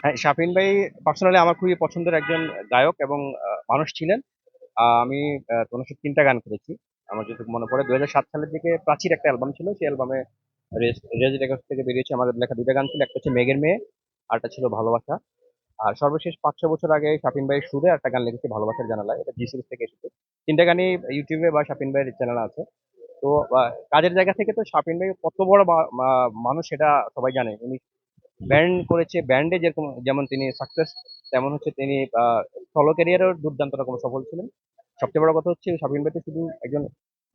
হ্যাঁ, শাফিন ভাই পার্সোনালি আমার খুবই পছন্দের একজন গায়ক এবং মানুষ ছিলেন। আমি ওনার সাথে ৩টা গান করেছি। আমার যতটুকু মনে পড়ে ২০০৭ সালের দিকে প্রাচীর একটা অ্যালবাম ছিল। সেই অ্যালবামে রেজ রেকর্ডস থেকে বেরিয়েছে আমাদের লেখা ২টা গান ছিল। একটা হচ্ছে মেঘের মেয়ে, আরটা ছিল ভালোবাসা। আর সর্বশেষ ৫-৬ বছর আগে শাফিন ভাইয়ের সুরে একটা গান লিখেছি ভালোবাসার জানালায়। এটা জি সিরিজ থেকে এসেছে। ৩টা গানই ইউটিউবে বা শাফিন ভাইয়ের চ্যানেলে আছে। তো কাজের জায়গা থেকে তো শাফিন ভাই কত বড় মানুষ সেটা সবাই জানে। উনি ব্যান্ড করেছে, ব্যান্ডে যেরকম যেমন তিনি সাকসেস, তেমন হচ্ছে তিনি সলো ক্যারিয়ারেও দুর্দান্ত রকম সফল ছিলেন। সবচেয়ে বড় কথা হচ্ছে শাফিন ভাই তো শুধু একজন,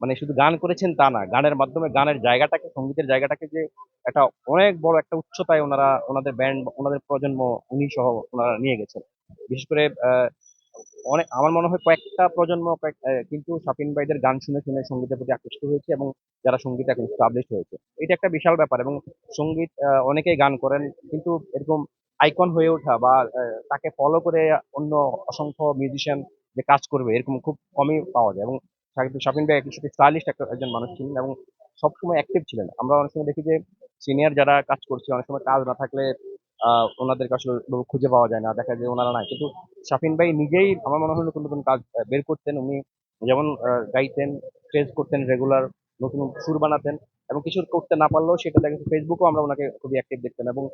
মানে শুধু গান করেছেন তা না, গানের মাধ্যমে গানের জায়গাটাকে, সঙ্গীতের জায়গাটাকে যে একটা অনেক বড় একটা উচ্চতায় ওনারা, ওনাদের ব্যান্ড, ওনাদের প্রজন্ম, উনি সহ ওনারা নিয়ে গেছেন। বিশেষ করে অনেক, আমার মনে হয় কয়েকটা প্রজন্ম কিন্তু শাফিন ভাইদের গান শুনে শুনে সঙ্গীতের প্রতি আকৃষ্ট হয়েছে এবং যারা সঙ্গীতে এখন স্টাবলিশ হয়েছে। এটা একটা বিশাল ব্যাপার। এবং সঙ্গীত অনেকেই গান করেন, কিন্তু এরকম আইকন হয়ে ওঠা বা তাকে ফলো করে অন্য অসংখ্য মিউজিশিয়ান যে কাজ করবে এরকম খুব কমই পাওয়া যায়। এবং শাফিন ভাই একই সাথে স্টাইলিস্ট একজন মানুষ ছিলেন এবং সবসময় অ্যাক্টিভ ছিলেন। আমরা অনেক সময় দেখি যে সিনিয়র যারা কাজ করছে অনেক সময় কাজ না থাকলে ওনাদেরকে আসলে খুঁজে পাওয়া যায় না, দেখা যায় ওনারা নাই। কিন্তু শাফিন ভাই নিজেই আমার মনে হয় নতুন নতুন কাজ বের করতেন। উনি যেমন গাইতেন, স্টেজ করতেন রেগুলার, নতুন সুর বানাতেন, এবং কিছু করতে না পারলেও সেটা দেখা যাচ্ছে ফেসবুকেও আমরা ওনাকে খুবই অ্যাক্টিভ দেখতেন। এবং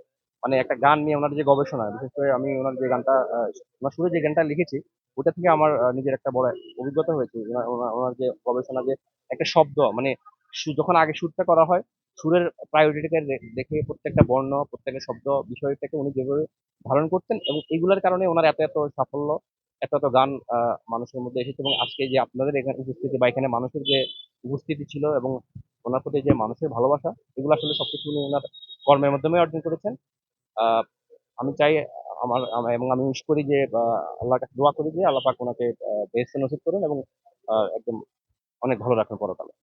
মানে একটা গান নিয়ে ওনার যে গবেষণা, বিশেষ করে আমি ওনার যে গানটা ওনার সুরে যে গানটা লিখেছি, ওটা থেকে আমার নিজের একটা বড় অভিজ্ঞতা হয়েছে। ওনার যে গবেষণা, যে একটা শব্দ মানে যখন আগে সুরটা করা হয়, সুরের প্রায়োরিটিকে দেখে প্রত্যেকটা বর্ণ, প্রত্যেকটা শব্দ বিষয়টাকে উনি যেভাবে ধারণ করতেন, এবং এগুলোর কারণে ওনার এত এত সাফল্য, এত এত গান মানুষের মধ্যে এসেছে। এবং আজকে যে আপনাদের এখানে উপস্থিতি বা এখানে মানুষের যে উপস্থিতি ছিল এবং ওনার প্রতি যে মানুষের ভালোবাসা, এগুলো আসলে সবকিছু উনি ওনার কর্মের মাধ্যমে অর্জন করেছেন। আহ, আমি চাই, এবং আমি উইশ করি যে আল্লাহর কাছে দোয়া করি যে আল্লাহ পাক ওনাকে বেহেশতে নসিব করুন এবং একদম অনেক ভালো রাখেন পরকালে।